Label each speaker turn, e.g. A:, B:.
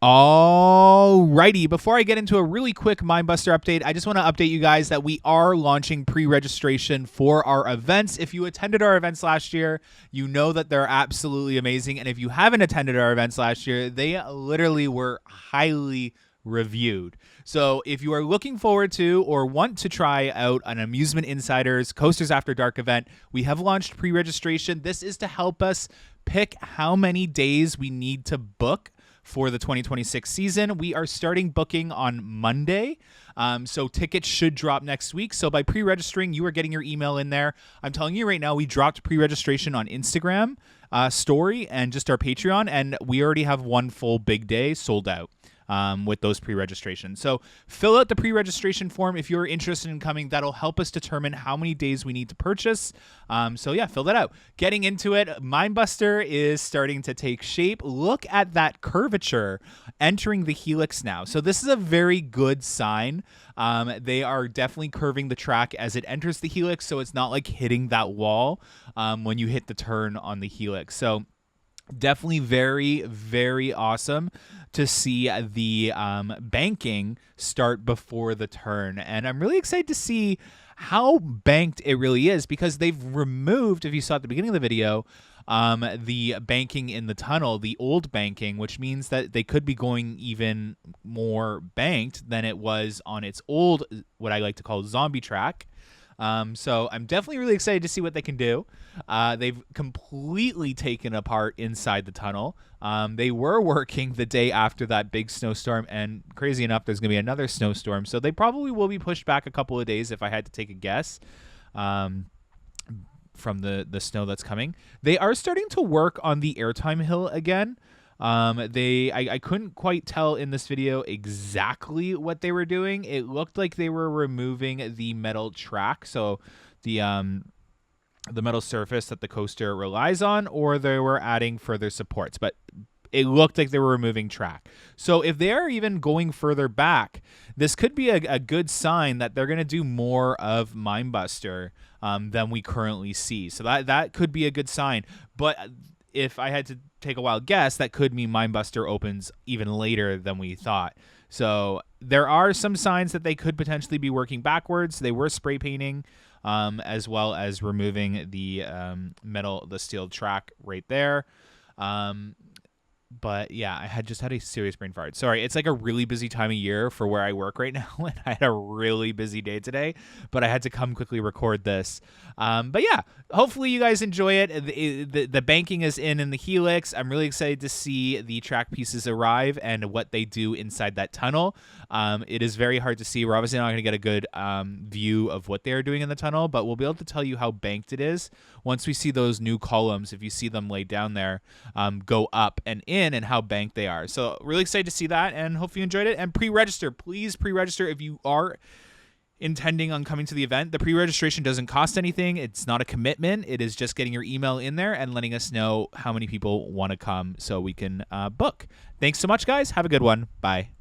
A: Alrighty, before I get into a really quick Minebuster update, I just want to update you guys that we are launching pre-registration for our events. If you attended our events last year, you know that they're absolutely amazing. And if you haven't attended our events last year, they literally were highly reviewed. So if you are looking forward to or want to try out an Amusement Insiders Coasters After Dark event, we have launched pre-registration. This is to help us pick how many days we need to book for the 2026 season. We are starting booking on Monday. So tickets should drop next week. So by pre-registering, you are getting your email in there. I'm telling you right now, we dropped pre-registration on Instagram story and just our Patreon, and we already have one full big day sold out. With those pre-registrations. So fill out the pre-registration form if you're interested in coming. That'll help us determine how many days we need to purchase. So yeah, fill that out. Getting into it, Minebuster is starting to take shape. Look at that curvature entering the Helix now. So this is a very good sign. They are definitely curving the track as it enters the Helix, so it's not like hitting that wall when you hit the turn on the Helix. So definitely very, very awesome to see the banking start before the turn. And I'm really excited to see how banked it really is, because they've removed, if you saw at the beginning of the video, the banking in the tunnel, the old banking, which means that they could be going even more banked than it was on its old, what I like to call zombie track. So I'm definitely really excited to see what they can do. They've completely taken apart inside the tunnel. They were working the day after that big snowstorm, and crazy enough, there's going to be another snowstorm. So they probably will be pushed back a couple of days if I had to take a guess. From the snow that's coming. They are starting to work on the airtime hill again. I couldn't quite tell in this video exactly what they were doing. It looked like they were removing the metal track, so the metal surface that the coaster relies on, or they were adding further supports, but it looked like they were removing track. So if they are even going further back, this could be a good sign that they're going to do more of Minebuster than we currently see. So that could be a good sign. But if I had to take a wild guess, that could mean Minebuster opens even later than we thought. So there are some signs that they could potentially be working backwards. They were spray painting, as well as removing the the steel track right there. But yeah, I had just had a serious brain fart. Sorry, it's like a really busy time of year for where I work right now, and I had a really busy day today, but I had to come quickly record this. But yeah, hopefully you guys enjoy it. The banking is in the Helix. I'm really excited to see the track pieces arrive and what they do inside that tunnel. It is very hard to see. We're obviously not going to get a good view of what they're doing in the tunnel, but we'll be able to tell you how banked it is once we see those new columns, if you see them laid down there, go up and in, and how banked they are. So really excited to see that, and hope you enjoyed it. And pre-register, please pre-register if you are intending on coming to the event. The pre-registration doesn't cost anything. It's not a commitment. It is just getting your email in there and letting us know how many people want to come so we can book. Thanks so much, guys. Have a good one. Bye.